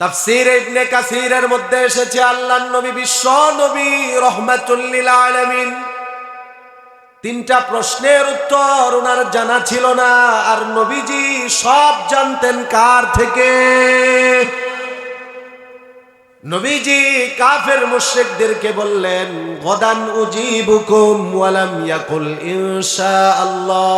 তাফসীর ইবনে কাসীরের মধ্যে এসেছে আল্লাহর নবী বিশ্ব নবী রাহমাতুল লিল আলামিন তিনটা প্রশ্নের উত্তর ওনার জানা ছিল না, আর নবীজি সব জানতেন কার থেকে? নবীজি কাফের মুশরিকদেরকে বললেন, গদান উজিবুকুম ওয়ালাম ইয়াকুল ইনশাআল্লাহ।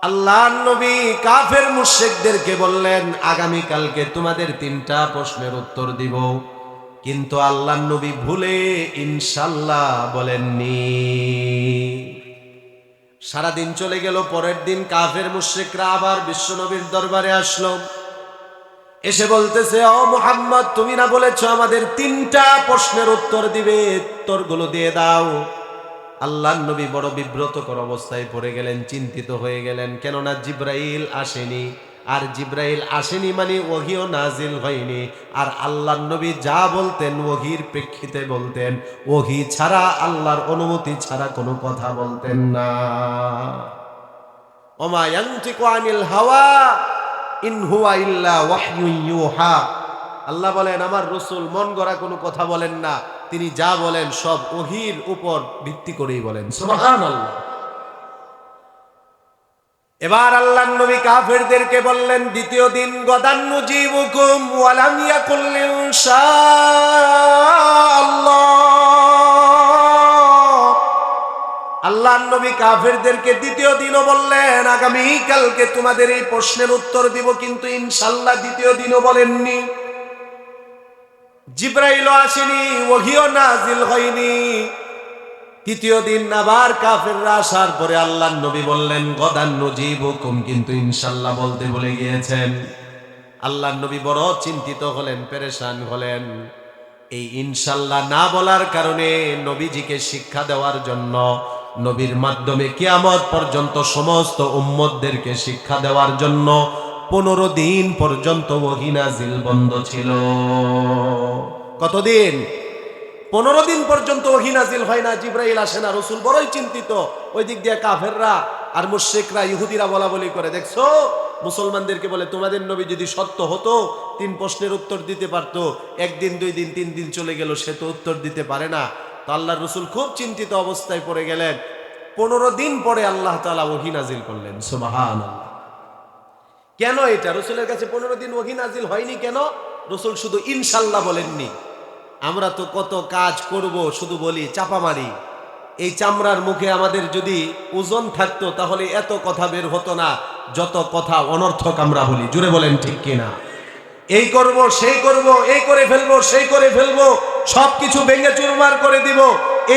আল্লাহর নবী কাফের মুশরিকদেরকে বললেন, আগামী কালকে তোমাদের তিনটা প্রশ্নের উত্তর দিব, কিন্তু আল্লাহর নবী ভুলে ইনশাআল্লাহ বলেননি। সারাদিন চলে গেল। পরের দিন কাফের মুশরিকরা আবার বিশ্বনবীর দরবারে আসলো, এসে বলতেছে, ও মুহাম্মদ, তুমি না বলেছো আমাদের তিনটা প্রশ্নের উত্তর দিবে, উত্তরগুলো দিয়ে দাও। আল্লাহর নবী বড় বিব্রতকর অবস্থায় পড়ে গেলেন, চিন্তিত হয়ে গেলেন, কেননা জিব্রাইল আসেনি, আর জিব্রাইল আসেনি মানে ওহীও নাজিল হয়নি। আর আল্লাহর নবী যা বলতেন ওহীর প্রেক্ষিতে বলতেন, ওহী ছাড়া, আল্লাহর অনুমতি ছাড়া কোনো কথা বলতেন না। ওমা ইয়ানতিকু আনিল হাওয়া ইন হুয়া ইল্লা ওয়াহয়ুন ইউহা। আল্লাহ বলেন, আমার রাসূল মন গড়া কোনো কথা বলেন না, তিনি যা বলেন সব ওহীর উপর ভিত্তি করেই বলেন। সুবহানাল্লাহ। এবার আল্লাহর নবী কাফেরদেরকে বললেন, দ্বিতীয় দিন, গদান নুজিবুকুম ওয়ালাম ইয়াকুল ইনশাআল্লাহ। আল্লাহর নবী কাফেরদেরকে দ্বিতীয় দিনও বললেন, আগামী কালকে তোমাদের এই প্রশ্নের উত্তর দিব, কিন্তু ইনশাআল্লাহ দ্বিতীয় দিনও বলেননি। জিব্রাইলও আসেনি, ওহীও নাজিল হয়নি। তৃতীয় দিন আবার কাফেররা আসার পরে আল্লাহর নবী বললেন, গদান নুজিবুকুম, কিন্তু ইনশাআল্লাহ বলতে বলে গিয়েছেন। আল্লাহর নবী বড় চিন্তিত হলেন, পেরেশান হলেন। এই ইনশাআল্লাহ না বলার কারণে নবীজিকে শিক্ষা দেওয়ার জন্য, নবীর মাধ্যমে কিয়ামত পর্যন্ত সমস্ত উম্মতদেরকে শিক্ষা দেওয়ার জন্য 15 দিন পর্যন্ত ওহী নাজিল বন্ধ ছিল। কতদিন? 15 দিন পর্যন্ত ওহী নাজিল হয় না, জিব্রাইল আসে না। রাসূল বড়ই চিন্তিত। ওই দিক দিয়ে কাফেররা আর মুশরিকরা, ইহুদিরা বলা বলি করে, দেখছো, মুসলমানদেরকে বলে, তোমাদের নবী যদি সত্য হতো 3 প্রশ্নের উত্তর দিতে পারতো, একদিন 2 দিন 3 দিন চলে গেল, সে তো উত্তর দিতে পারে না। তো আল্লাহর রাসূল খুব চিন্তিত অবস্থায় পড়ে গেলেন। 15 দিন পরে আল্লাহ তাআলা ওহী নাজিল করলেন। সুবহানাল্লাহ। কেন এটা? রাসূলের কাছে 15 দিন ওহী নাজিল হয়নি কেন? রাসূল শুধু ইনশাআল্লাহ বলেননি। আমরা তো কত কাজ করব শুধু বলি, চাপা মারি। এই চামড়ার মুখে আমাদের যদি ওজন থাকতো তাহলে এত কথা বের হতো না, যত কথা অনর্থক আমরা বলি। জুড়ে বলেন ঠিক কিনা? এই করব, সেই করব, এই করে ফেলবো, সেই করে ফেলবো, সবকিছু ভেঙে চুরমার করে দিব।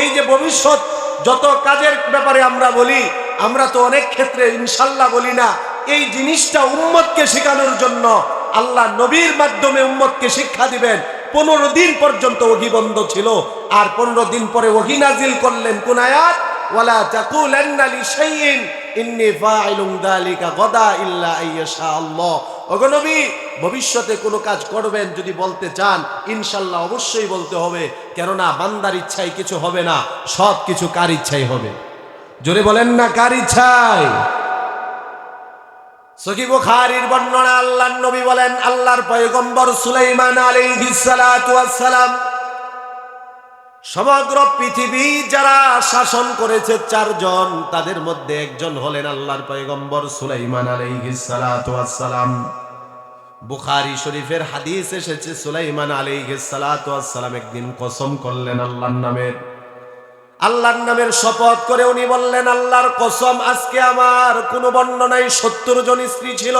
এই যে ভবিষ্যৎ যত কাজের ব্যাপারে আমরা বলি, আমরা তো অনেক ক্ষেত্রে ইনশাআল্লাহ বলি না। এই জিনিসটা উম্মতকে শেখানোর জন্য আল্লাহ নবীর মাধ্যমে উম্মতকে শিক্ষা দিবেন। 15 দিন পর্যন্ত ওহী বন্ধ ছিল, আর 15 দিন পরে ওহী নাজিল করলেন। কোন আয়াত? ওয়ালা তাকুলান্না লিশাইইন ইন্নী ফাইলুন যালিকা গাদা ইল্লা আইয়াশা আল্লাহ। ওগো নবী, ভবিষ্যতে কোনো কাজ করবেন যদি বলতে চান, ইনশাআল্লাহ অবশ্যই বলতে হবে, কেননা বান্দার ইচ্ছায় কিছু হবে না, সব কিছু কার ইচ্ছায় হবে। জোরে বলেন না, কার ইচ্ছায়? সহিহ বুখারীর বর্ণনা, আল্লাহর নবী বলেন, আল্লাহর পয়গম্বর সুলাইমান আলাইহিস সালাতু ওয়াস সালাম সমগ্র পৃথিবী যারা শাসন করেছে 4 জন, তাদের মধ্যে একজন হলেন আল্লাহর পয়গম্বর সুলাইমান আলাইহিস সালাতু ওয়াস সালাম। বুখারী শরীফের হাদিস এসেছে, সুলাইমান আলাইহিস সালাতু ওয়াস সালাম একদিন কসম করলেন আল্লাহর নামের শপথ করে উনি বললেন, আল্লাহর কসম, আজকে আমার কোনো বর্ণনায় 70 জন স্ত্রী ছিল,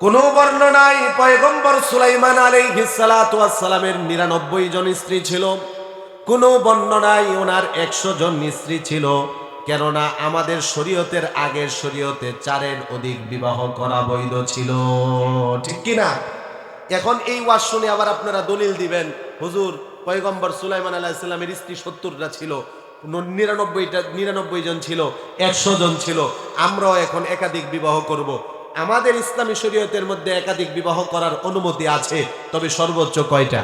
কোনো বর্ণনায় পয়গম্বর সুলাইমান আলাইহিস সালাতু ওয়াস সালামের 99 জন স্ত্রী ছিল, কোনো বর্ণনায় ওনার 100 জন স্ত্রী ছিল। কেননা আমাদের শরীয়তের আগের শরীয়তে 4-এর অধিক বিবাহ করা বৈধ ছিল। ঠিক কিনা? এখন এই ওয়াজ শুনে আবার আপনারা দলিল দিবেন, হুজুর, পয়গম্বর সুলাইমান আলাইহিস সালামের স্ত্রী 70টা ছিল, 99 জন ছিল, 100 জন ছিল, আমরাও এখন একাধিক বিবাহ করব। আমাদের ইসলামী শরীয়তের মধ্যে একাধিক বিবাহ করার অনুমতি আছে, তবে সর্বোচ্চ কয়টা?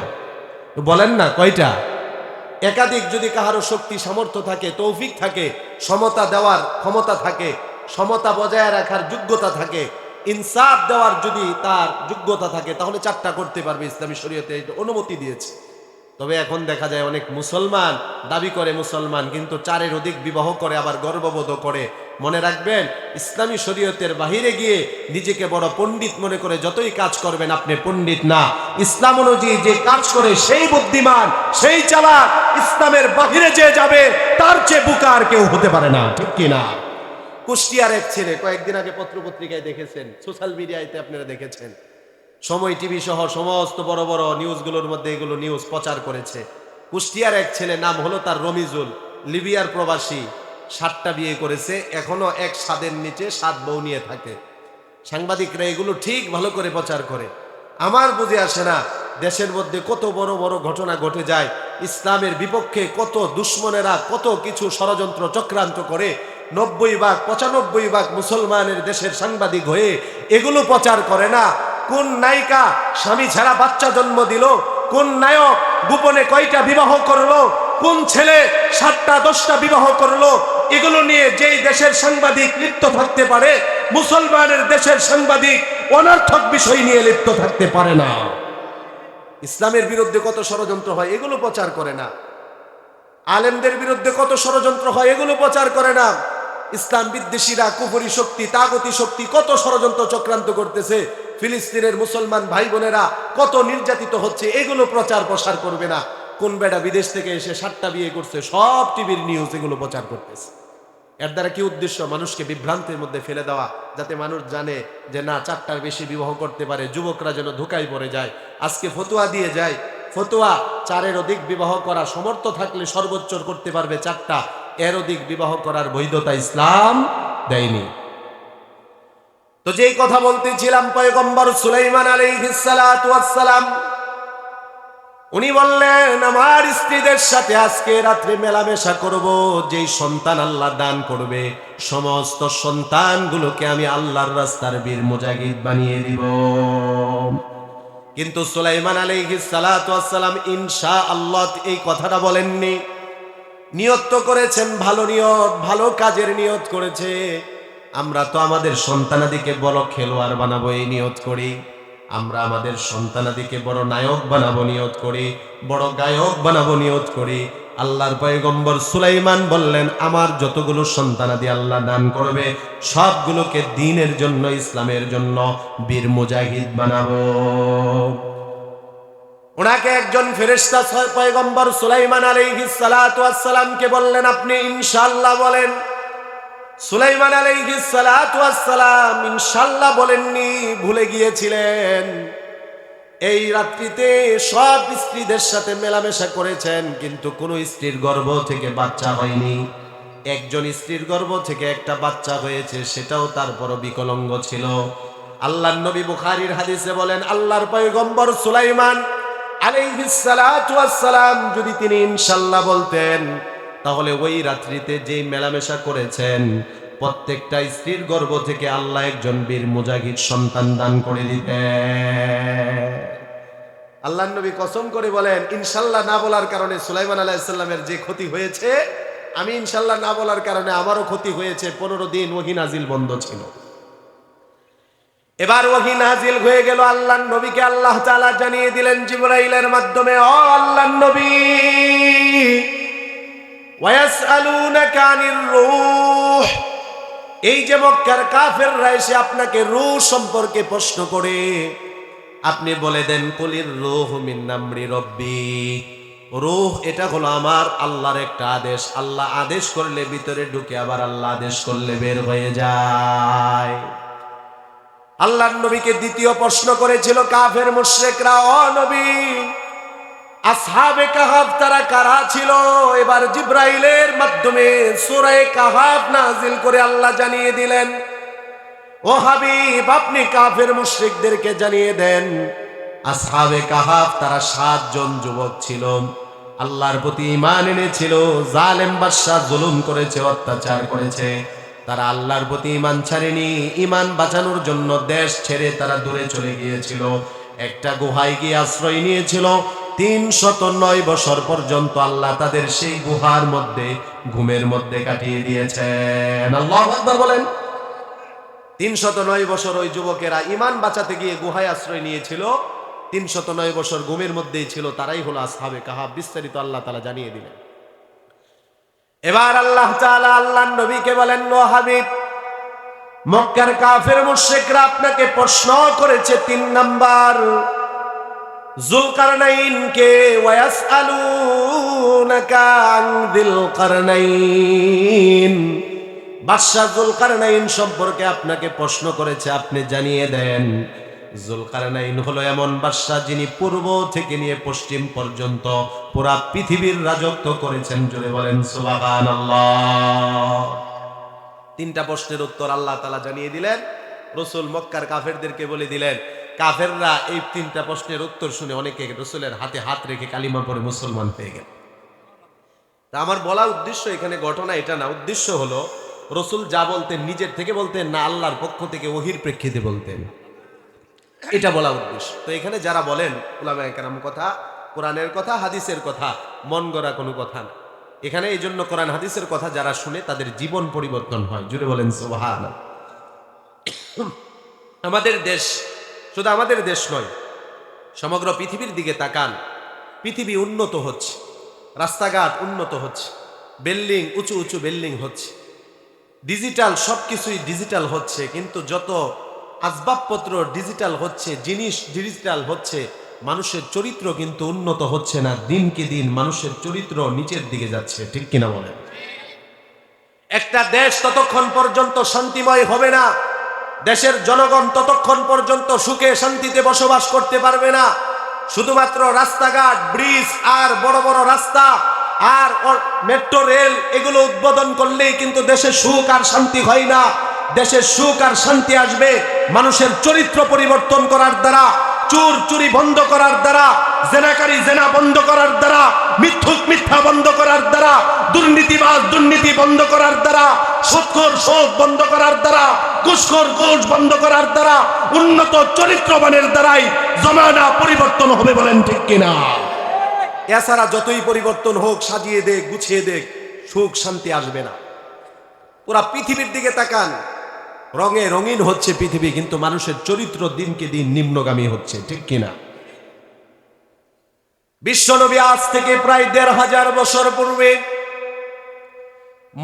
বলেন না, কয়টা? একাধিক যদি কাহারো শক্তি সামর্থ্য থাকে, তৌফিক থাকে, সমতা দেওয়ার ক্ষমতা থাকে, সমতা বজায় রাখার যোগ্যতা থাকে, ইনসাফ দেওয়ার যদি তার যোগ্যতা থাকে তাহলে 4টা করতে পারবে, ইসলামী শরীয়তে এটা অনুমতি দিয়েছে। তবে এখন দেখা যায় অনেক মুসলমান দাবি করে মুসলমান, কিন্তু 4-এর অধিক বিবাহ করে, আবার গর্ববোধ করে। মনে রাখবেন, ইসলামী শরীয়তের বাহিরে গিয়ে নিজেকে বড় পণ্ডিত মনে করে যতই কাজ করবেন, আপনি পণ্ডিত না। ইসলাম অনুযায়ী যে কাজ করে সেই বুদ্ধিমান, সেই চালাক। ইসলামের বাহিরে যে যাবে তার চেয়ে বোকা আর কেউ হতে পারে না, ঠিক কিনা? কুষ্টিয়ার এক ছেলে, কয়েকদিন আগে পত্রপত্রিকায় দেখেছেন, সোশ্যাল মিডিয়াতে আপনারা দেখেছেন, সময় টিভি সহ সমস্ত বড় বড় নিউজগুলোর মধ্যে এগুলো নিউজ প্রচার করেছে। কুষ্টিয়ার এক ছেলে, নাম হলো তার রমিজুল, লিবিয়ার প্রবাসী, 7টা বিয়ে করেছে, এখনো এক ছাদের নিচে 7 বউ নিয়ে থাকে। সাংবাদিকরা এগুলো ঠিক ভালো করে প্রচার করে। আমার বুঝে আসে না, দেশের মধ্যে কত বড় বড় ঘটনা ঘটে যায়, ইসলামের বিপক্ষে কত দুশ্মনেরা কত কিছু ষড়যন্ত্র চক্রান্ত করে, 90 ভাগ 95 ভাগ মুসলমানের দেশের সাংবাদিক হয়ে এগুলো প্রচার করে না। কোন নায়িকা স্বামী ছাড়া বাচ্চা জন্ম দিল, কোন নায়ক গোপনে কয়টা বিবাহ করলো, কোন ছেলে 7টা 10টা বিবাহ করলো, এগুলো নিয়ে যেই দেশের সাংবাদিক লিপ্ত থাকতে পারে, মুসলমানের দেশের সাংবাদিক অনর্থক বিষয় নিয়ে লিপ্ত থাকতে পারে না। ইসলামের বিরুদ্ধে কত ষড়যন্ত্র হয়, এগুলো প্রচার করে না। আলেমদের বিরুদ্ধে কত ষড়যন্ত্র হয়, এগুলো প্রচার করে না। ইসলাম বিদ্বেষীরা, কুফরি শক্তি, তাগতি শক্তি কত ষড়যন্ত্র চক্রান্ত করতেছে, ফিলিস্তিনের মুসলমান ভাই বোনেরা কত নির্যাতিত হচ্ছে, এগুলো প্রচার প্রসার করবে না। কোন বেটা বিদেশ থেকে এসে 7টা বিয়ে করছে, সব টিভির নিউজ এগুলো প্রচার করতেছে। এর দ্বারা কি উদ্দেশ্য? মানুষকে বিভ্রান্তির মধ্যে ফেলে দেওয়া, যাতে মানুষ জানে যে না 4টার বেশি বিবাহ করতে পারে, যুবকরা যেন ধোঁকায় পড়ে যায়। আজকে ফতোয়া দিয়ে যায়, ফতোয়া 4-এর অধিক বিবাহ করা সমর্থ থাকলে সর্বোচ্চ করতে পারবে 4টা, এর অধিক বিবাহ করার বৈধতা ইসলাম দেয়নি। তো যেই কথা বলতেছিলাম, পয়গম্বর সুলাইমান আলাইহিস সালাতু ওয়াস সালাম উনি বললেন, আমার স্ত্রীদের সাথে আজকে রাত্রে মেলামেশা করব, যেই সন্তান আল্লাহ দান করবে সমস্ত সন্তানগুলোকে আমি আল্লাহর রাস্তার বীর মুজাহিদ বানিয়ে দিব। কিন্তু সুলাইমান আলাইহিস সালাতু ওয়াস সালাম ইনশাআল্লাহ এই কথাটা বলেননি। নিয়ত তো করেছেন, ভালো নিয়ত, ভালো কাজের নিয়ত করেছে। আমরা তো আমাদের সন্তানাদিকে বড় খেলোয়াড় বানাবো এই নিয়ত করি, আমরা আমাদের সন্তানাদিকে বড় নায়ক বানাবো নিয়ত করি, বড় গায়ক বানাবো নিয়ত করি। আল্লাহর পয়গম্বর সুলাইমান বললেন, আমার যতগুলো সন্তানাদি আল্লাহ দান করবে সবগুলোকে দ্বীনের জন্য, ইসলামের জন্য বীর মুজাহিদ বানাবো। ওনাকে একজন ফেরেশতা পয়গম্বর সুলাইমান আলাইহিস সালাতু ওয়াস সালামকে বললেন, আপনি ইনশাআল্লাহ বলেন। সুলাইমান আলাইহিস সালাতু ওয়াস সালাম ইনশাআল্লাহ বলেননি, ভুলে গিয়েছিলেন। এই রাত্রিতে সব স্ত্রীদের সাথে মেলামেশা করেছেন, কিন্তু কোনো স্ত্রীর গর্ভ থেকে বাচ্চা হয়নি। একজন স্ত্রীর গর্ভ থেকে একটা বাচ্চা হয়েছে, সেটাও তারপর বিকলাঙ্গ ছিল। আল্লাহর নবী বুখারীর হাদিসে বলেন, আল্লাহর পয়গম্বর সুলাইমান আলাইহিস সালাতু ওয়াস সালাম যদি তিনি ইনশাআল্লাহ বলতেন, তাহলে ওই রাত্রিতে যেই মেলামেশা করেছেন প্রত্যেকটা স্ত্রীর গর্ভ থেকে আল্লাহ একজন বীর মুজাহিদ সন্তান দান করে দিতেন। আল্লাহর নবী কসম করে বলেন, ইনশাআল্লাহ না বলার কারণে সুলাইমান আলাইহিস সালামের যে ক্ষতি হয়েছে, আমি ইনশাআল্লাহ না বলার কারণে আমারও ক্ষতি হয়েছে। 15 দিন ওহী নাজিল বন্ধ ছিল। এবার ওহী নাজিল হয়ে গেল, আল্লাহর নবীকে আল্লাহ তাআলা জানিয়ে দিলেন জিবরাইলের মাধ্যমে, ও আল্লাহর নবী, ওয়ায়াসআলুনাকা আনির রূহ, এই যে মক্কার কাফেররা এসে আপনাকে রূহ সম্পর্কে প্রশ্ন করে, আপনি বলে দেন, কুলির রূহু মিন আমরি রব্বি, রূহ এটা হলো আমার আল্লাহর একটা আদেশ। আল্লাহ আদেশ করলে ভিতরে ঢুকে, আবার আল্লাহ আদেশ করলে বের হয়ে যায়। আল্লাহর নবীকে দ্বিতীয় প্রশ্ন করেছিল কাফের মুশরিকরা, ও নবী, আসহাবে কাহাফ তারা কারা ছিল? এবার জিবরাইলের মাধ্যমে সূরা কাহাফ নাজিল করে আল্লাহ জানিয়ে দিলেন, ও হাবিব, আপনি কাফের মুশরিকদেরকে জানিয়ে দেন, আসহাবে কাহাফ তারা 7 জন যুবক ছিল, আল্লাহর প্রতি ঈমান এনেছিল, জালেম বাদশা জুলুম করেছে, অত্যাচার করেছে, তারা আল্লাহর প্রতি ঈমান ছাড়েনি। ঈমান বাঁচানোর জন্য দেশ ছেড়ে তারা দূরে চলে গিয়েছিল, একটা গুহায় গিয়ে আশ্রয় নিয়েছিল। 309 বছর পর্যন্ত আল্লাহ তাদের সেই গুহার মধ্যে ঘুমের মধ্যে কাটিয়ে দিয়েছেন। আল্লাহু আকবার বলেন। 309 বছর ওই যুবকেরা ঈমান বাঁচাতে গিয়ে গুহায় আশ্রয় নিয়েছিল। 309 বছর ঘুমের মধ্যেই ছিল, তারাই হলো আসহাবে কাহাফ। বিস্তারিত আল্লাহ তাআলা জানিয়ে দিলেন। এবার আল্লাহ তাআলা আল্লাহর নবীকে বলেন, ও হাবিব, মক্কার কাফের মুশরিকরা আপনাকে প্রশ্ন করেছে 3 নাম্বার, যুলকারনাইনকে, ওয়ায়াসআলুনাকা আন যিল কারনাইন, বাদশা যুলকারনাইন সম্পর্কে আপনাকে প্রশ্ন করেছে, আপনি জানিয়ে দেন। যুলকারনাইন হলো এমন বাদশা যিনি পূর্ব থেকে নিয়ে পশ্চিম পর্যন্ত পুরা পৃথিবীর রাজত্ব করেছেন। জোরে বলেন সুবহানাল্লাহ। 3টা প্রশ্নের উত্তর আল্লাহ তাআলা জানিয়ে দিলেন। রাসূল মক্কার কাফেরদেরকে বলে দিলেন। কাফেররা এই 3টা প্রশ্নের উত্তর শুনে অনেকে রাসূলের হাতে হাত রেখে কালিমা পড়ে মুসলমান হয়ে গেল। তা আমার বলা উদ্দেশ্য এখানে ঘটনা এটা না, উদ্দেশ্য হলো রাসূল যা বলতেন নিজের থেকে বলতেন না আল্লাহর পক্ষ থেকে ওহীর প্রেক্ষিতে বলতেন, এটা বলা উদ্দেশ্য। তো এখানে যারা বলেন উলামায়ে কেরাম কথা, কোরআনের কথা, হাদিসের কথা, মন গড়া কোনো কথা না। এখানে এই জন্য কোরআন হাদিসের কথা যারা শুনে তাদের জীবন পরিবর্তন হয়। জুড়ে বলেন সুবহানাল্লাহ। আমাদের দেশ, শুধু আমাদের দেশ নয়, সমগ্র পৃথিবীর দিকে তাকান। পৃথিবী উন্নত হচ্ছে, রাস্তাঘাট উন্নত হচ্ছে, বিল্ডিং উঁচু উঁচু বিল্ডিং হচ্ছে, ডিজিটাল সবকিছুই ডিজিটাল হচ্ছে। কিন্তু যত আসবাবপত্র ডিজিটাল হচ্ছে, জিনিস ডিজিটাল হচ্ছে, মানুষের চরিত্র কিন্তু উন্নত হচ্ছে না। দিনকে দিন মানুষের চরিত্র নিচের দিকে যাচ্ছে। ঠিক কিনা বলেন? একটা দেশ ততক্ষণ পর্যন্ত শান্তিময় হবে না, দেশের জনগণ ততক্ষণ পর্যন্ত সুখে শান্তিতে বসবাস করতে পারবে না। শুধুমাত্র রাস্তাঘাট, ব্রিজ আর বড় বড় রাস্তা আর মেট্রো রেল এগুলো উদ্বোধন করলেই কিন্তু দেশে সুখ আর শান্তি হয় না। দেশের সুখ আর শান্তি আসবে মানুষের চরিত্র পরিবর্তন করার দ্বারা, চোর চুরি বন্ধ করার দ্বারা, জেনাকারী জেনা বন্ধ করার দ্বারা, মিথ্যুক মিথ্যা বন্ধ করার দ্বারা, দুর্নীতিবাজ দুর্নীতি বন্ধ করার দ্বারা, সুদখোর সুদ বন্ধ করার দ্বারা, ঘুষখোর ঘুষ বন্ধ করার দ্বারা, উন্নত চরিত্রবানের দ্বারাই জমানা পরিবর্তন হবে। বলেন ঠিক কিনা? এছাড়া যতই পরিবর্তন হোক, সাজিয়ে দেখ গুছিয়ে দেখ, সুখ শান্তি আসবে না। পুরা পৃথিবীর দিকে তাকান, রঙে রঙিন হচ্ছে পৃথিবী, কিন্তু মানুষের চরিত্র দিনকে দিন নিম্নগামী হচ্ছে। ঠিক কিনা? বিশ্বনবী আজ থেকে প্রায় ১৫০০ বছর পূর্বে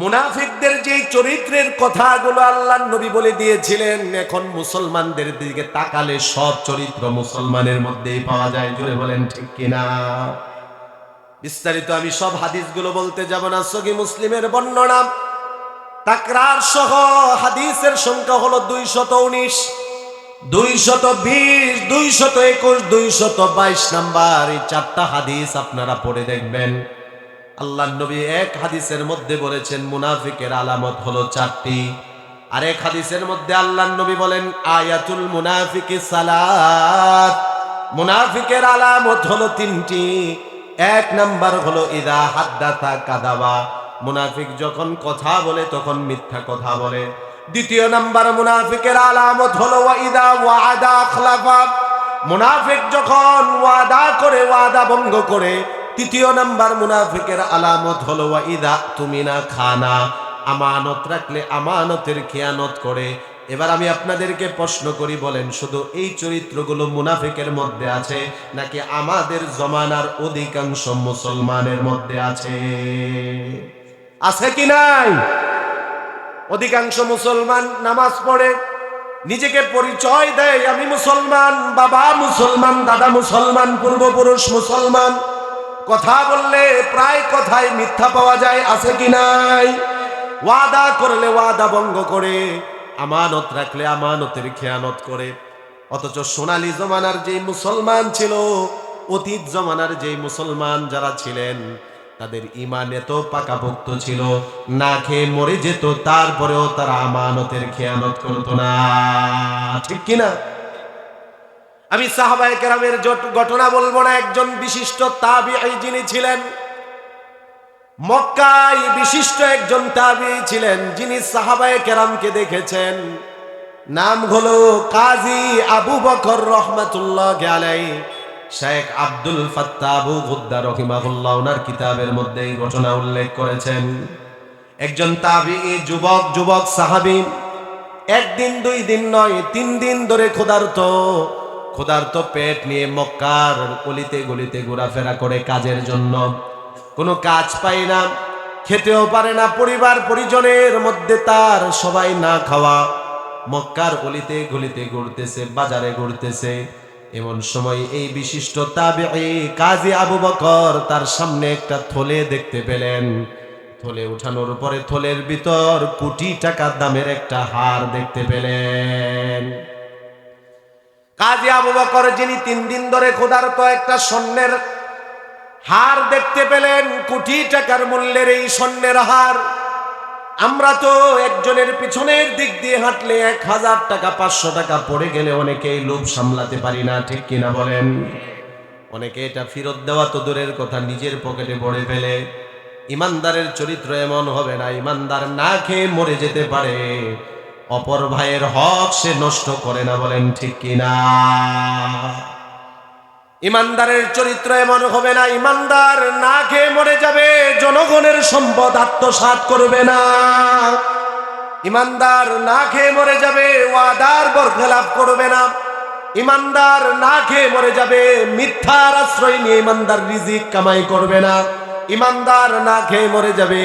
মুনাফিকদের যে চরিত্রের কথাগুলো আল্লাহর নবী বলে দিয়েছিলেন, এখন মুসলমানদের দিকে তাকালে সব চরিত্র মুসলমানের মধ্যেই পাওয়া যায়। জোরে বলেন ঠিক কিনা? বিস্তারিত আমি সব হাদিসগুলো বলতে যাব না। সহিহ মুসলিমের বর্ণনা, তাকরার সহ হাদিসের সংখ্যা হলো 219, 220, 221, 222 নাম্বার। এই 4টা হাদিস আপনারা পড়ে দেখবেন। আল্লাহর নবী এক হাদিসের মধ্যে বলেছেন মুনাফিকের আলামত হলো 4টি। আর এক হাদিসের মধ্যে আল্লাহর নবী বলেন আয়াতুল মুনাফিকি সালাত, মুনাফিকের আলামত হলো 3টি। 1 নাম্বার হলো ইদা হাদ্দাথা কাযাবা, মুনাফিক যখন কথা বলে তখন মিথ্যা কথা বলে। 2 নাম্বার মুনাফিকের আলামত হলো ওয়াইদা ওয়াদা আখলাফা, মুনাফিক যখন ওয়াদা করে ওয়াদা ভঙ্গ করে। 3 নাম্বার মুনাফিকের আলামত হলো ওয়াইদা তুমিনা খানা, আমানত রাখলে আমানতের খেয়ানত করে। এবার আমি আপনাদেরকে প্রশ্ন করি, বলেন শুধু এই চরিত্রগুলো মুনাফিকের মধ্যে আছে নাকি আমাদের জমানার অধিকাংশ মুসলমানের মধ্যে আছে? আছে কি নাই? অধিকাংশ মুসলমান নামাজ পড়ে, নিজেকে পরিচয় দেয় আমি মুসলমান, বাবা মুসলমান, দাদা মুসলমান, পূর্বপুরুষ মুসলমান। কথা বললে প্রায় কথায় মিথ্যা পাওয়া যায়। আছে কি নাই? ওয়াদা করলে ওয়াদা ভঙ্গ করে, আমানত রাখলে আমানতের খেয়ানত করে। অথচ সোনালী জমানার যেই মুসলমান ছিল, অতীত জমানার যেই মুসলমান যারা ছিলেন, তাদের ঈমান এত পাকাপোক্ত ছিল, না খেয়ে মরে যেত, তারপরেও তারা আমানতের খেয়ানত করতো না। ঠিক কিনা? আমি সাহাবায়ে কেরামের ঘটনা বলবো না। একজন বিশিষ্ট তাবিঈ যিনি ছিলেন মক্কায়, বিশিষ্ট একজন তাবিঈ ছিলেন যিনি সাহাবায়ে কেরামকে দেখেছেন। নাম হলো কাজী আবু বকর রহমাতুল্লাহি আলাইহি। শেখ আব্দুল ফাত্তাহ আবু গুদ্দা রাহিমাহুল্লাহ ওনার কিতাবের মধ্যে এই ঘটনা উল্লেখ করেছেন। একজন তাবিঈ যুবক সাহাবী একদিন 2 দিন নয়, 3 দিন ধরে ক্ষুধার্ত পেট নিয়ে মক্কার গলিতে গলিতে ঘোরাফেরা করে কাজের জন্য। কোনো কাজ পায় না, খেতেও পারে না, পরিবার পরিজনের মধ্যে তার সবাই না খাওয়া, মক্কার গলিতে গলিতে ঘুরতেছে, বাজারে ঘুরতেছে। এমন সময় এই বিশিষ্ট তাবেঈ কাজী আবু বকর তার সামনে একটা থলে দেখতে পেলেন। থলে উঠানোর পরে থলের ভিতর কোটি টাকা দামের একটা হার দেখতে পেলেন। কাজী আবু বকর, যিনি 3 দিন ধরে ক্ষুধার্ত, একটা স্বর্ণের হার দেখতে পেলেন, কোটি টাকার মূল্যের এই স্বর্ণের হার। আমরা তো একজনের পিছনের দিক দিয়ে হাঁটলে 1000 টাকা 500 টাকা পড়ে গেলে অনেকেই লোভ সামলাতে পারি না, ঠিক কিনা বলেন? অনেকে এটা ফেরত দেওয়া তো দূরের কথা, নিজের পকেটে ভরে ফেলে। ইমানদারের চরিত্র এমন হবে না, ইমানদার না খেয়ে মরে যেতে পারে, অপর ভাইয়ের হক সে নষ্ট করে না, বলেন ঠিক কিনা? ইমানদারের চরিত্র এমন হবে না, ইমানদার না খেয়ে মরে যাবে, জনগণের সম্পদ আত্মসাৎ করবে না। ইমানদার না খেয়ে মরে যাবে, ওয়াদার বরখেলাপ করবে না। ইমানদার না খেয়ে মরে যাবে, মিথ্যার আশ্রয় নিয়ে ইমানদার রিজিক কামাই করবে না। ইমানদার না খেয়ে মরে যাবে,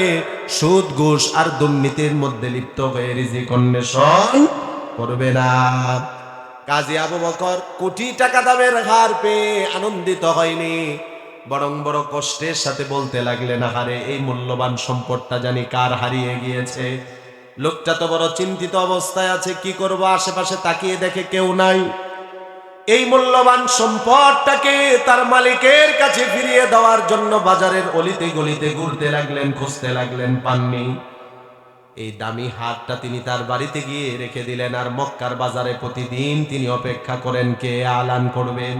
সুদ ঘুষ আর দুর্নীতির মধ্যে লিপ্ত হয়ে রিজিক অন্বেষণ করবে না। কাজী আবু বকর কোটি টাকা দামের হার পেয়ে আনন্দিত হয়নি, বরং বড় কষ্টের সাথে বলতে লাগলেন, আহারে এই মূল্যবান সম্পদটা জানি কার হারিয়ে গিয়েছে। লোকটা তো বড় চিন্তিত অবস্থায় আছে, কি করব, আশেপাশে তাকিয়ে দেখে কেউ নাই। এই মূল্যবান সম্পদটাকে তার মালিকের কাছে ফিরিয়ে দেওয়ার জন্য বাজারের অলিতে গলিতে ঘুরতে লাগলেন, খুঁজতে লাগলেন, পাননি। এই দামি হারটা তিনি তার বাড়িতে গিয়ে রেখে দিলেন, আর মক্কার বাজারে প্রতিদিন তিনি অপেক্ষা করেন কে আলান করবেন।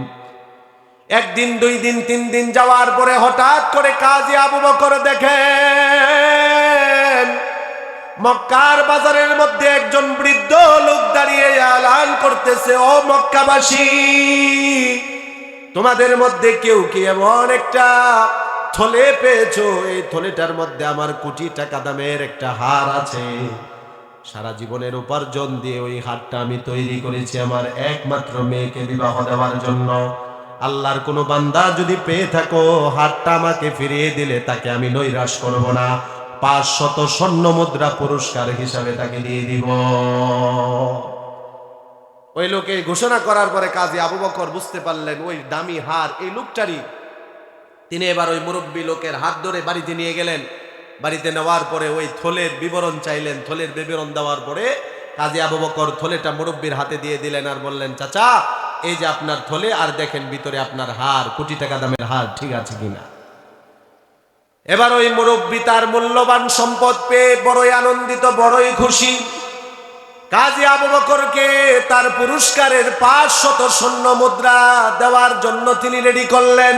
1 দিন 2 দিন 3 দিন যাওয়ার পরে হঠাৎ করে কাজী আবু বকর দেখেন মক্কার বাজারের মধ্যে একজন বৃদ্ধ লোক দাঁড়িয়ে আলান করতেছে, ও মক্কাবাসী, তোমাদের মধ্যে কেউ কি এমন একটা থলে পেয়েছো? এই থলেটার মধ্যে আমার কোটি টাকা দামের একটা হার আছে। সারা জীবনের উপার্জন দিয়ে ওই হারটা আমি তৈরি করেছি আমার একমাত্র মেয়েকে বিবাহ দেওয়ার জন্য। আল্লাহর কোনো বান্দা যদি পেয়ে থাকো, হারটা আমাকে ফিরিয়ে দিলে তাকে আমি নৈরাশ করব না, 500 স্বর্ণ মুদ্রা পুরস্কার হিসাবে তাকে দিয়ে দিব। ওই লোকে ঘোষণা করার পরে কাজী আবু বকর বুঝতে পারলেন ওই দামি হার এই লোকটারই। তিনি এবার ওই মুরব্বী লোকের হাত ধরে বাড়িতে নিয়ে গেলেন। বাড়িতে নেওয়ার পরে ওই থলের বিবরণ চাইলেন। থলের বিবরণ দেওয়ার পরে কাজী আবু বকর থলেটা মুরব্বীর হাতে দিয়ে দিলেন আর বললেন, চাচা, এই যে আপনার থলে, আর দেখেন ভিতরে আপনার হার, কোটি টাকা দামের হার, ঠিক আছে কিনা। এবার ওই মুরব্বী তার মূল্যবান সম্পদ পেয়ে বড়ই আনন্দিত, বড়ই খুশি। কাজী আবু বকরকে তার পুরস্কারের 500 স্বর্ণ মুদ্রা দেওয়ার জন্য তিনি রেডি করলেন।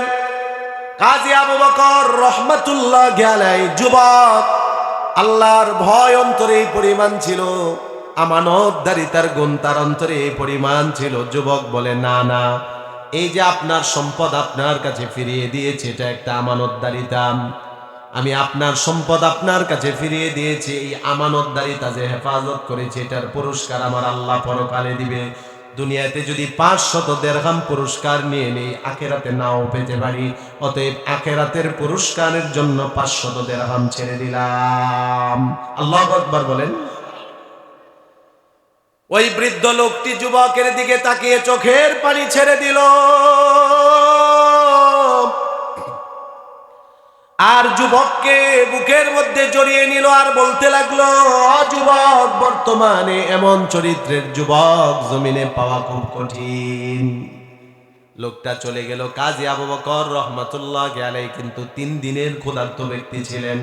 কাজী আবু বকর রহমাতুল্লাহি আলাইহি যুবক, আল্লাহর ভয় অন্তরে এই পরিমাণ ছিল, আমানতদারিতার গুণ তার অন্তরে এই পরিমাণ ছিল। যুবক বলে, না না, এই যে আপনার সম্পদ আপনার কাছে ফিরিয়ে দিয়েছে, এটা একটা আমানতদারিতা। আমি আপনার সম্পদ আপনার কাছে ফিরিয়ে দিয়েছি, এই আমানতদারিতা যে হেফাজত করেছে, এটার পুরস্কার আমার আল্লাহ পরকালে দিবে। দুনিয়াতে যদি 500 দিরহাম পুরস্কার নিয়ে নেই, আখিরাতে নাও পেতে পারি। অতএব আখিরাতের পুরস্কারের জন্য 500 দিরহাম ছেড়ে দিলাম। আল্লাহু আকবার বলেন। ওই বৃদ্ধ লোকটি যুবকের দিকে তাকিয়ে চোখের পানি ছেড়ে দিল, আর যুবককে বুকের মধ্যে জড়িয়ে নিল, আর বলতে লাগলো, যুবক, বর্তমানে এমন চরিত্রের যুবক জমিনে পাওয়া খুব কঠিন। লোকটা চলে গেল। কাজী আবু বকর রহমাতুল্লাহি আলাইহি কিন্তু 3 দিনের ক্ষুধার্ত ব্যক্তি ছিলেন।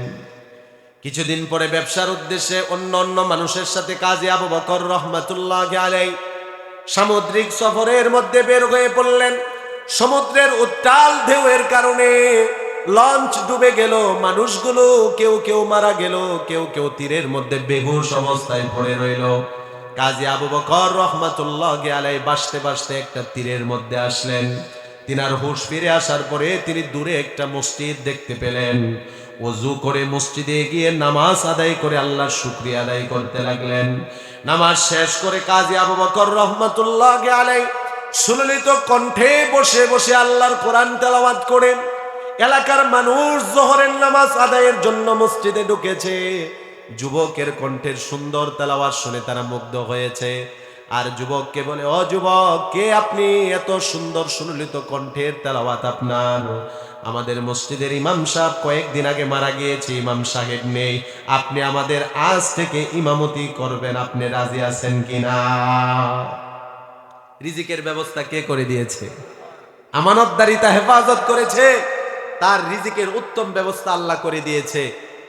কিছুদিন পরে ব্যবসার উদ্দেশ্যে অন্য মানুষের সাথে কাজী আবু বকর রহমাতুল্লাহি আলাইহি সামুদ্রিক সফরের মধ্যে বের হয়ে পড়লেন। সমুদ্রের উত্তাল ঢেউয়ের কারণে লঞ্চ ডুবে গেল, মানুষগুলো কেউ কেউ মারা গেল, কেউ কেউ তীরের মধ্যে বেহুশ অবস্থায় পড়ে রইল। কাজী আবু বকর রহমাতুল্লাহি আলাইহি বাসতে বাসতে একটা তীরের মধ্যে আসলেন। তিনার হুঁশ ফিরে আসার পরে তিনি দূরে একটা মসজিদ দেখতে পেলেন। ওযু করে মসজিদে গিয়ে নামাজ আদায় করে আল্লাহর শুকরিয়া আদায় করতে লাগলেন। নামাজ শেষ করে কাজী আবু বকর রহমাতুল্লাহি আলাইহি সুললিত কণ্ঠে বসে বসে আল্লাহর কোরআন তেলাওয়াত করেন। এলাকার মানুষ যোহরের নামাজ আদায়ের জন্য মসজিদে ঢুকেছে। যুবকের কণ্ঠের সুন্দর তেলাওয়াত শুনে তারা মুগ্ধ হয়েছে। আর যুবককে বলে, ও যুবক, কে আপনি? এত সুন্দর সুললিত কণ্ঠের তেলাওয়াত আপনার। আমাদের মসজিদের ইমাম সাহেব কয়েকদিন আগে মারা গিয়েছে, ইমাম সাহেব নেই, আপনি আমাদের আজ থেকে ইমামতি করবেন, আপনি রাজি আছেন কিনা? রিজিকের ব্যবস্থা কে করে দিয়েছে? আমানতদারিতা হেফাজত করেছে, তার রিজিকের উত্তম ব্যবস্থা আল্লাহ করে দিয়েছে।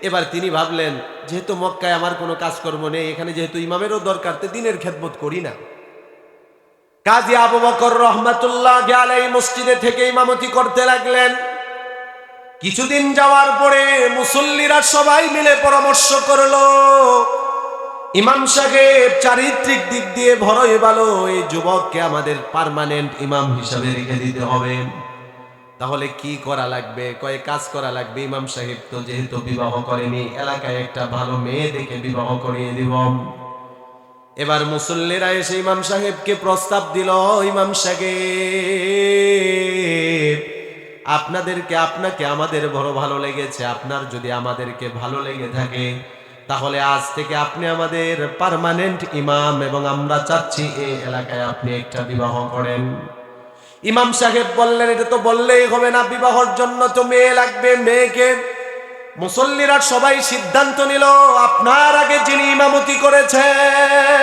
এবার তিনি ভাবলেন, যেহেতু মক্কায় আমার কোনো কাজকর্ম নেই, এখানে যেহেতু ইমামেরও দরকার, তো দিনের খেদমত করি না। কাজী আবু বকর রহমাতুল্লাহি আলাইহি মসজিদে থেকে ইমামতি করতে লাগলেন। কিছুদিন যাওয়ার পরে মুসল্লিরা সবাই মিলে পরামর্শ করলো, ইমাম সাহেব চারিত্রিক দিক দিয়ে বড়ই ভালো, এই যুবককে আমাদের পার্মানেন্ট ইমাম হিসাবে রেখে দিতে হবে। তাহলে কি করা লাগবে? কয়েক কাজ করা লাগবে। ইমাম সাহেব তো যেহেতু বিবাহ করেনি, এলাকায় একটা ভালো মেয়ে দেখে বিবাহ করিয়ে দিব। এবার মুসল্লিরা এসে ইমাম সাহেবকে প্রস্তাব দিল, ইমাম সাহেব, আপনাকে আমাদের বড় ভালো লেগেছে, আপনার যদি আমাদেরকে ভালো লেগে থাকে তাহলে আজ থেকে আপনি আমাদের পার্মানেন্ট ইমাম, এবং আমরা চাচ্ছি এই এলাকায় আপনি একটা বিবাহ করেন। ইমাম সাহেব বললেন, এটা তো বললেই হবে না, বিবাহর জন্য তো মেয়ে লাগবে, মেয়েকে। মুসল্লিরা সবাই সিদ্ধান্ত নিল, আপনার আগে যিনি ইমামতি করেছেন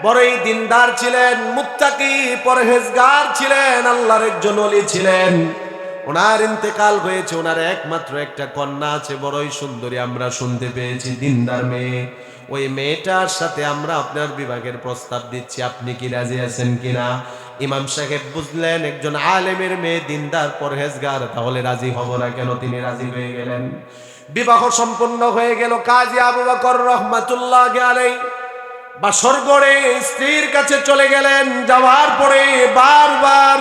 বড়ই দিনদার ছিলেন, মুত্তাকি পরহেজগার ছিলেন, আল্লাহর একজন ওলি ছিলেন। ওনার ইন্তেকাল হয়েছে, ওনার একমাত্র একটা কন্যা আছে, বড়ই সুন্দরী, আমরা শুনতে পেয়েছি, দিনদার মেয়ে। ওই মেয়েটার সাথে আমরা আপনার বিবাহের প্রস্তাব দিচ্ছি, আপনি কি রাজি আছেন কিনা? ইমাম সাহেব বুঝলেন একজন আলেমের মেয়ে দিনদার পরহেজগার, তাহলে রাজি হব না কেন? তিনি রাজি হয়ে গেলেন। বিবাহ সম্পন্ন হয়ে গেল। কাজী আবু বকর রহমাতুল্লাহি আলাইহি বাসর গড়ে স্ত্রীর কাছে চলে গেলেন। যাওয়ার পরে বারবার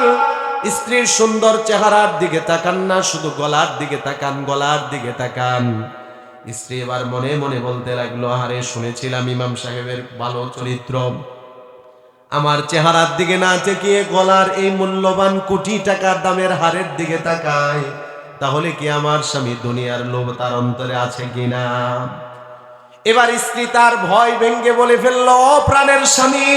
স্ত্রীর সুন্দর চেহারার দিকে তাকান না, শুধু গলার দিকে তাকান, গলার দিকে তাকান। স্ত্রী এবার মনে মনে বলতে লাগলো, আরে শুনেছিলাম ইমাম সাহেবের ভালো চরিত্র, আমার চেহারার দিকে না তাকিয়ে গলার এই মূল্যবান কোটি টাকার দামের হারের দিকে তাকায়, তাহলে কি আমার স্বামী দুনিয়ার লোভ তার অন্তরে আছে কিনা? এবার স্ত্রী তার ভয় ভেঙ্গে বলে ফেলল, প্রাণের স্বামী,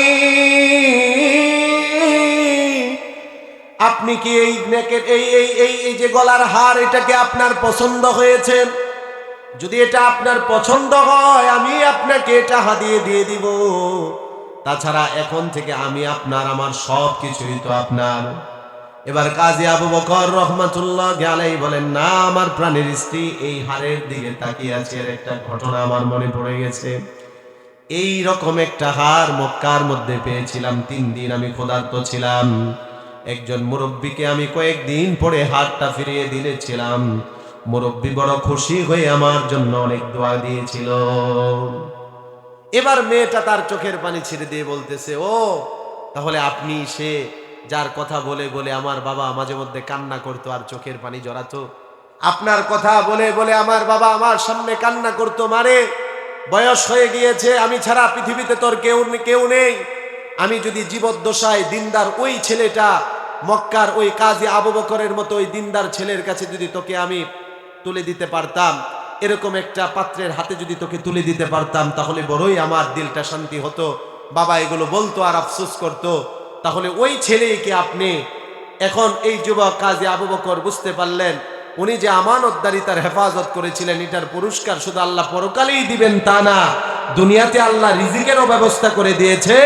আপনি কি এই নেকের এই যে গলার হার, এটাকে আপনার পছন্দ হয়েছে? যদি এটা আপনার পছন্দ হয় আমি আপনাকে এটা হাদিয়ে দিয়ে দিব। তাছাড়া এখন থেকে আমি আপনার, আমার সব কিছুই তো আপনার। এবার কাজী আবু বকর রহমাতুল্লাহি আলাইহি বলেন, না, আমার প্রাণের স্ত্রী, এই হারের দিকে তাকিয়ে আছে, এর একটা ঘটনা আমার মনে পড়ে গেছে। এই রকম একটা হার মক্কার মধ্যে পেয়েছিলাম, 3 দিন আমি ক্ষুধার্ত ছিলাম। একজন মুরব্বীকে আমি কয়েকদিন পরে হারটা ফিরিয়ে দিয়েছিলাম। মুরব্বী বড় খুশি হয়ে আমার জন্য অনেক দোয়া দিয়েছিল। এবার মেয়েটা তার চোখের পানি ছেড়ে দিয়ে বলতেছে, ও তাহলে আপনি সে যার কথা বলে বলে আমার বাবা মাঝে মধ্যে কান্না করতো আর চোখের পানি জড়াতো, আপনার কথা বলে বলে আমার বাবা আমার সামনে কান্না করতো, মারে বয়স হয়ে গিয়েছে, আমি ছাড়া পৃথিবীতে তোর কেউ নেই। আমি যদি জীবদ্দশায় দিনদার ওই ছেলেটা, মক্কার ওই কাজী আবু বকরের মতো ওই দিনদার ছেলের কাছে যদি তোকে আমি তুলে দিতে পারতাম, এরকম একটা পাত্রের হাতে যদি তোকে তুলে দিতে পারতাম, তাহলে বড়ই আমার দিলটা শান্তি হতো। বাবা এগুলো বলতো আর আফসোস করতো। তাহলে ওই ছেলেকে আপনি, এখন এই যুবক কাজী আবু বকর বুঝতে পারলেন উনি যে আমানতদারিতার হেফাজত করেছিলেন, এটার পুরস্কার শুধু আল্লাহ পরকালেই দিবেন তা না, দুনিয়াতে আল্লাহ রিজিকেরও ব্যবস্থা করে দিয়েছে,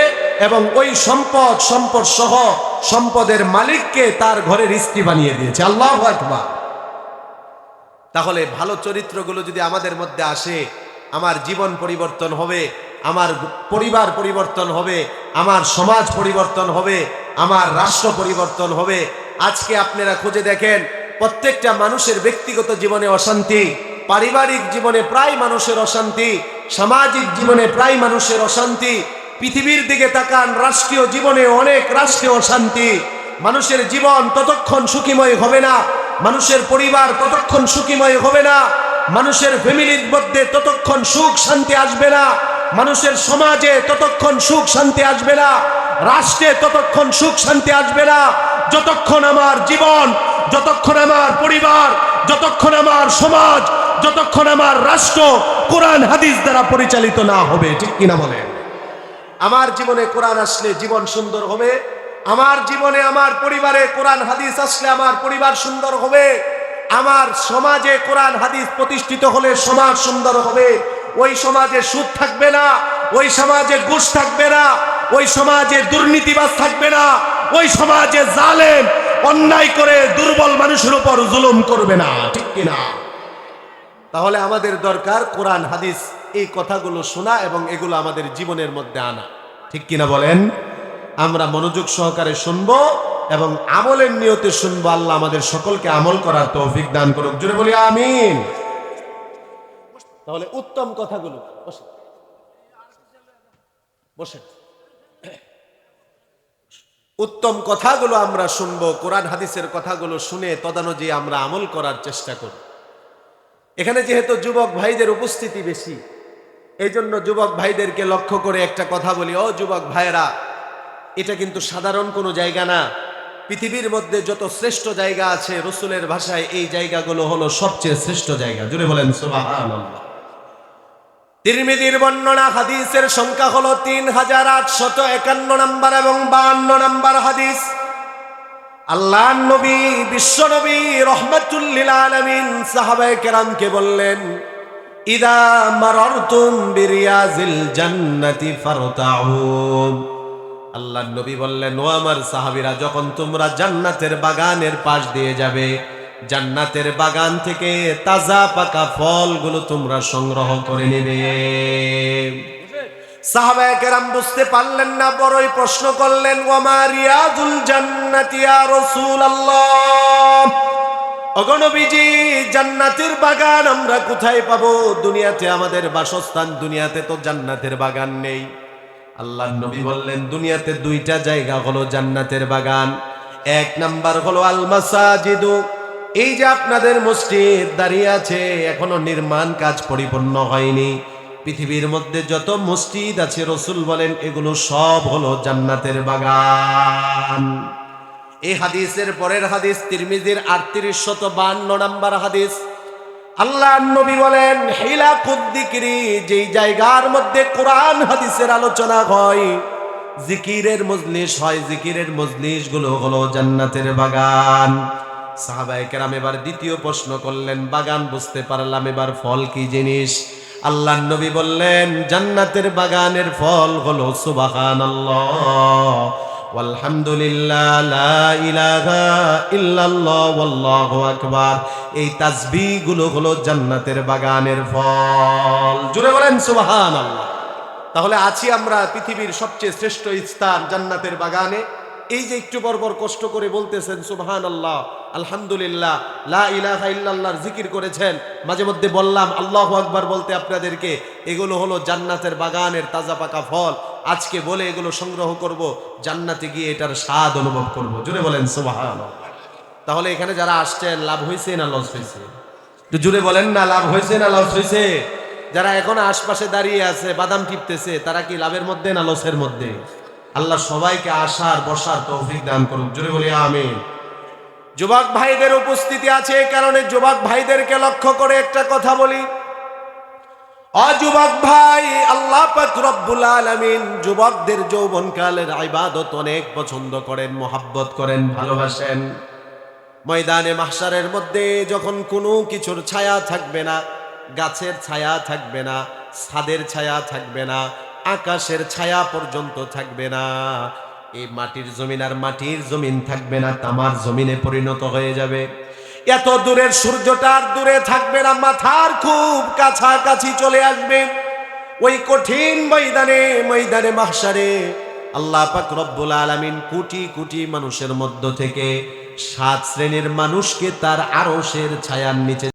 এবং ওই সম্পদ সহ সম্পদের মালিককে তার ঘরের স্ত্রী বানিয়ে দিয়েছে। আল্লাহু আকবার। তাহলে ভালো চরিত্রগুলো যদি আমাদের মধ্যে আসে, আমার জীবন পরিবর্তন হবে, আমার পরিবার পরিবর্তন হবে, আমার সমাজ পরিবর্তন হবে, আমার রাষ্ট্র পরিবর্তন হবে। আজকে আপনারা খুঁজে দেখেন, প্রত্যেকটা মানুষের ব্যক্তিগত জীবনে অশান্তি, পারিবারিক জীবনে প্রায় মানুষের অশান্তি, সামাজিক জীবনে প্রায় মানুষের অশান্তি, পৃথিবীর দিকে তাকান, রাষ্ট্রীয় জীবনে অনেক রাষ্ট্রীয় অশান্তি। মানুষের জীবন ততক্ষণ সুখীময় হবে না, মানুষের পরিবার ততক্ষণ সুখীময় হবে না, মানুষের ফ্যামিলির মধ্যে ততক্ষণ সুখ শান্তি আসবে না, মানুষের সমাজে ততক্ষণ সুখ শান্তি আসবে না, রাষ্ট্রে ততক্ষণ সুখ শান্তি আসবে না, যতক্ষণ আমার জীবন, যতক্ষণ আমার পরিবার, যতক্ষণ আমার সমাজ, যতক্ষণ আমার রাষ্ট্র কোরআন হাদিস দ্বারা পরিচালিত না হবে। ঠিক কিনা বলেন? আমার জীবনে কোরআন আসলে জীবন সুন্দর হবে, আমার জীবনে আমার পরিবারে কোরআন হাদিস আসলে আমার পরিবার সুন্দর হবে, আমার সমাজে কোরআন হাদিস প্রতিষ্ঠিত হলে সমাজ সুন্দর হবে। ওই সমাজে সুদ থাকবে না, ওই সমাজে ঘুষ থাকবে না, ওই সমাজে দুর্নীতিবাজ থাকবে না, ওই সমাজে জালেম অন্যায় করে দুর্বল মানুষের উপর জুলুম করবে না। ঠিক কিনা? তাহলে আমাদের দরকার কোরআন হাদিস এই কথাগুলো শোনা এবং এগুলো আমাদের জীবনের মধ্যে আনা। ঠিক কিনা বলেন? আমরা মনোযোগ সহকারে শুনবো এবং আমলের নিয়তে শুনবো। আল্লাহ আমাদের সকলকে আমল করার তৌফিক দান করুক। জোরে বলি আমিন। তাহলে উত্তম কথাগুলো, বসেন, উত্তম কথাগুলো আমরা শুনবো, কোরআন হাদিসের কথাগুলো শুনে তদানুযায়ী আমরা আমল করার চেষ্টা করব। এখানে যেহেতু যুবক ভাইদের উপস্থিতি বেশি, এই জন্য যুবক ভাইদেরকে লক্ষ্য করে একটা কথা বলি। ও যুবক ভাইরা, এটা কিন্তু সাধারণ কোনো জায়গা না। পৃথিবীর মধ্যে যত শ্রেষ্ঠ জায়গা আছে, রসুলের ভাষায় এই জায়গাগুলো হলো সবচেয়ে শ্রেষ্ঠ জায়গা। জুড়ে বলেন সুবহানাল্লাহ। তিরমিজির বর্ণনা হাদিসের সংখ্যা হলো 3851 নম্বর এবং 52 নম্বর হাদিস। আল্লাহর নবী, বিশ্ব নবী রাহমাতুল লিল আলামিন সাহাবায়ে কেরামকে বললেন, ইদা মারারতুম বিরিয়াজিল জান্নাতি ফারতাউ। আল্লাহর নবী বললেন, ও আমার সাহাবীরা, যখন তোমরা জান্নাতের বাগানের পাশ দিয়ে যাবে, জান্নাতের বাগান থেকে তাজা পাকা ফলগুলো তোমরা সংগ্রহ করে নেবে। সাহাবায়ে কেরাম বুঝতে পারলেন না, বড়ই প্রশ্ন করলেন, ওয়া রিয়াজুল জান্নাতি ইয়া রাসূলুল্লাহ। ওগো নবীজি, জান্নাতের বাগান আমরা কোথায় পাবো? দুনিয়াতে আমাদের বাসস্থান, দুনিয়াতে তো জান্নাতের বাগান নেই। আল্লাহর নবী বললেন, দুনিয়াতে দুইটা জায়গা হলো জান্নাতের বাগান। এক নাম্বার হলো আল মাসাজিদু, এই যে আপনাদের মসজিদ দাঁড়িয়ে আছে, এখনো নির্মাণ কাজ পরিপূর্ণ হয়নি। পৃথিবীর মধ্যে যত মসজিদ আছে, রাসূল বলেন এগুলো সব হলো জান্নাতের বাগান। এই হাদিসের পরের হাদিস তিরমিজির 3852 নম্বর হাদিস। আল্লাহর নবী বলেন, হিলাকুদ যিকরি, যেই জায়গার মধ্যে কোরআন হাদিসের আলোচনা হয়, জিকিরের মজলিস হয়, জিকিরের মজলিস গুলো হলো জান্নাতের বাগান। সাহাবায়ে কেরাম এবার দ্বিতীয় প্রশ্ন করলেন, বাগান বুঝতে পারলাম, এবার ফল কি জিনিস? আল্লাহর নবী বললেন, জান্নাতের বাগানের ফল হলো সুবহানাল্লাহ, আলহামদুলিল্লাহ, লা ইলাহা ইল্লাল্লাহ, ওয়াল্লাহু আকবার। এই তাসবিহ গুলো হলো জান্নাতের বাগানের ফল। জুড়ে বলেন সুবহানাল্লাহ। তাহলে আছি আমরা পৃথিবীর সবচেয়ে শ্রেষ্ঠ স্থান জান্নাতের বাগানে। এই যে একটু বরবর কষ্ট করে বলতেছেন সুবহানাল্লাহ, আলহামদুলিল্লাহ, লা ইলাহা ইল্লাল্লাহর জিকির করেছেন, মাঝে মধ্যে বললাম আল্লাহু আকবার বলতে আপনাদেরকে, এগুলো হলো জান্নাতের বাগানের তাজা পাকা ফল। আজকে বলে এগুলো সংগ্রহ করব, জান্নাতে গিয়ে এটার স্বাদ অনুভব করব। জুড়ে বলেন সুবহানাল্লাহ। তাহলে এখানে যারা আসছেন, লাভ হয়েছে না লস হয়েছে? একটু জুড়ে বলেন না, লাভ হয়েছে না লস হয়েছে? যারা এখন আশপাশে দাঁড়িয়ে আছে, বাদাম টিপতেছে, তারা কি লাভের মধ্যে না লসের মধ্যে? আল্লাহ সবাইকে আসার বসার তৌফিক দান করুক। জোরে বলি আমিন। যুবক ভাইদের উপস্থিতি আছে, এই কারণে যুবক ভাইদেরকে লক্ষ্য করে একটা কথা বলি। যুবক ভাই, আল্লাহ পাক রব্বুল আলামিন যুবকদের যৌবনকালের ইবাদত অনেক পছন্দ করেন, মহাব্বত করেন, ভালোবাসেন। ময়দানে মাহশারের মধ্যে যখন কোনো কিছুর ছায়া থাকবে না, গাছের ছায়া থাকবে না, ছাদের ছায়া থাকবে না, আকাশের ছায়া পর্যন্ত থাকবে না, এই মাটির জমিন আর মাটির জমিন থাকবে না, তামার জমিনে পরিণত হয়ে যাবে। এত দূরের সূর্যটা আর দূরে থাকবে না, মাথার খুব কাছাকাছি চলে আসবে। ওই কঠিন ময়দানে মাহশারে আল্লাহ পাক রব্বুল আলামিন কোটি কোটি মানুষের মধ্য থেকে 7 শ্রেণীর মানুষকে তার আরশের ছায়ার নিচে